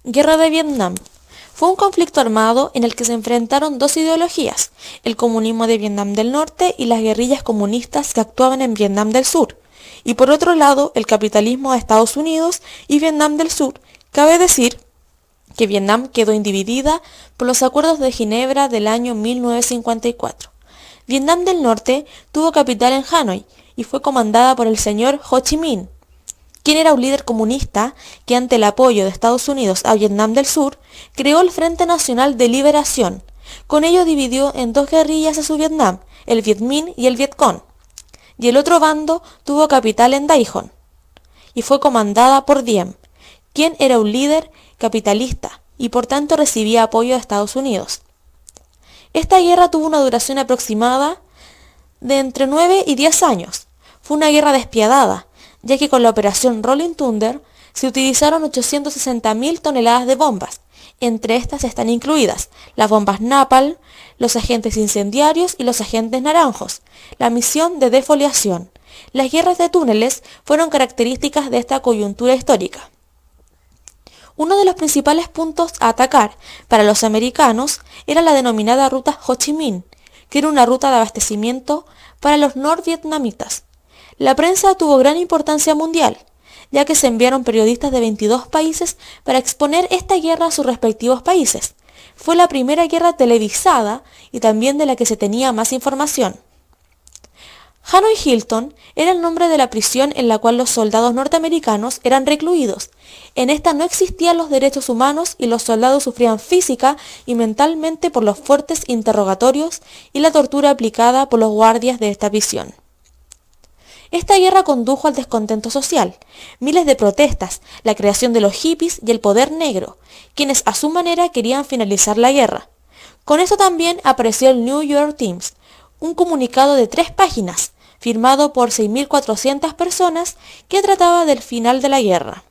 Guerra de Vietnam. Fue un conflicto armado en el que se enfrentaron dos ideologías, el comunismo de Vietnam del Norte y las guerrillas comunistas que actuaban en Vietnam del Sur, y por otro lado el capitalismo de Estados Unidos y Vietnam del Sur. Cabe decir que Vietnam quedó individida por los acuerdos de Ginebra del año 1954. Vietnam del Norte tuvo capital en Hanoi y fue comandada por el señor Ho Chi Minh, quien era un líder comunista que ante el apoyo de Estados Unidos a Vietnam del Sur, creó el Frente Nacional de Liberación. Con ello dividió en dos guerrillas a su Vietnam, el Viet Minh y el Viet Cong, y el otro bando tuvo capital en Daejeon, y fue comandada por Diem, quien era un líder capitalista y por tanto recibía apoyo de Estados Unidos. Esta guerra tuvo una duración aproximada de entre 9 y 10 años. Fue una guerra despiadada, ya que con la operación Rolling Thunder se utilizaron 860.000 toneladas de bombas. Entre estas están incluidas las bombas Napalm, los agentes incendiarios y los agentes naranjos, la misión de defoliación. Las guerras de túneles fueron características de esta coyuntura histórica. Uno de los principales puntos a atacar para los americanos era la denominada ruta Ho Chi Minh, que era una ruta de abastecimiento para los norvietnamitas. La prensa tuvo gran importancia mundial, ya que se enviaron periodistas de 22 países para exponer esta guerra a sus respectivos países. Fue la primera guerra televisada y también de la que se tenía más información. Hanoi Hilton era el nombre de la prisión en la cual los soldados norteamericanos eran recluidos. En esta no existían los derechos humanos y los soldados sufrían física y mentalmente por los fuertes interrogatorios y la tortura aplicada por los guardias de esta prisión. Esta guerra condujo al descontento social, miles de protestas, la creación de los hippies y el poder negro, quienes a su manera querían finalizar la guerra. Con esto también apareció el New York Times, un comunicado de 3 páginas, firmado por 6.400 personas que trataba del final de la guerra.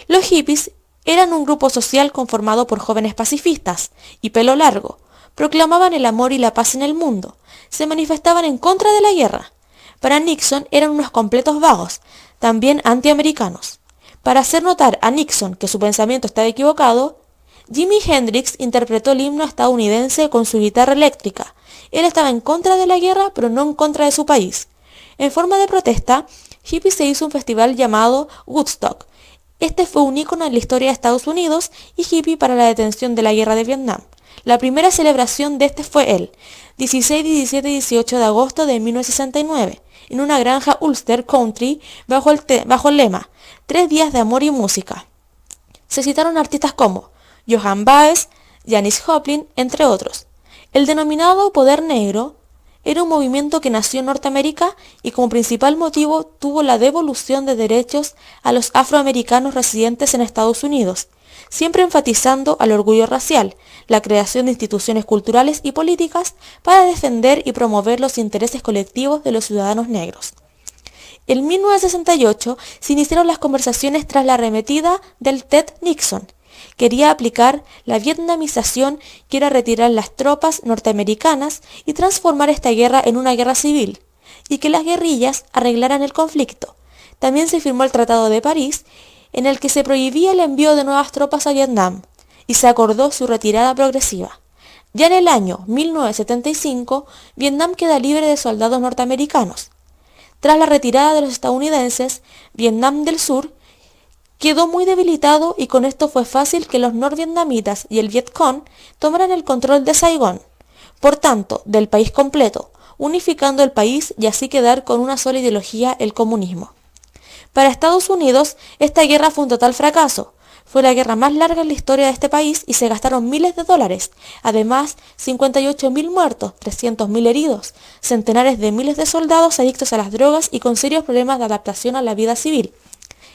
Los hippies eran un grupo social conformado por jóvenes pacifistas y pelo largo, proclamaban el amor y la paz en el mundo, se manifestaban en contra de la guerra. Para Nixon eran unos completos vagos, también antiamericanos. Para hacer notar a Nixon que su pensamiento estaba equivocado, Jimi Hendrix interpretó el himno estadounidense con su guitarra eléctrica. Él estaba en contra de la guerra, pero no en contra de su país. En forma de protesta, hippie se hizo un festival llamado Woodstock. Este fue un ícono en la historia de Estados Unidos y hippie para la detención de la guerra de Vietnam. La primera celebración de este fue el 16, 17 y 18 de agosto de 1969, en una granja Ulster Country bajo el lema 3 días de amor y música. Se citaron artistas como Johann Baez, Janis Joplin, entre otros. El denominado Poder Negro era un movimiento que nació en Norteamérica y como principal motivo tuvo la devolución de derechos a los afroamericanos residentes en Estados Unidos, siempre enfatizando al orgullo racial, la creación de instituciones culturales y políticas para defender y promover los intereses colectivos de los ciudadanos negros. En 1968 se iniciaron las conversaciones tras la arremetida del Ted Nixon. Quería aplicar la vietnamización, que era retirar las tropas norteamericanas y transformar esta guerra en una guerra civil, y que las guerrillas arreglaran el conflicto. También se firmó el Tratado de París, en el que se prohibía el envío de nuevas tropas a Vietnam, y se acordó su retirada progresiva. Ya en el año 1975, Vietnam queda libre de soldados norteamericanos. Tras la retirada de los estadounidenses, Vietnam del Sur quedó muy debilitado y con esto fue fácil que los norvietnamitas y el Viet Cong tomaran el control de Saigón, por tanto, del país completo, unificando el país y así quedar con una sola ideología, el comunismo. Para Estados Unidos, esta guerra fue un total fracaso. Fue la guerra más larga en la historia de este país y se gastaron miles de dólares. Además, 58.000 muertos, 300.000 heridos, centenares de miles de soldados adictos a las drogas y con serios problemas de adaptación a la vida civil.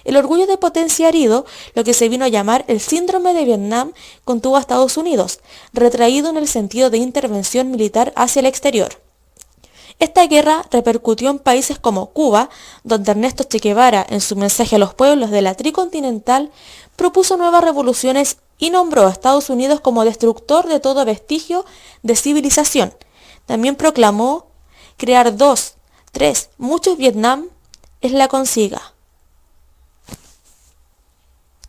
El orgullo de potencia herido, lo que se vino a llamar el síndrome de Vietnam, contuvo a Estados Unidos, retraído en el sentido de intervención militar hacia el exterior. Esta guerra repercutió en países como Cuba, donde Ernesto Che Guevara, en su mensaje a los pueblos de la tricontinental, propuso nuevas revoluciones y nombró a Estados Unidos como destructor de todo vestigio de civilización. También proclamó crear 2, 3, muchos Vietnam es la consiga.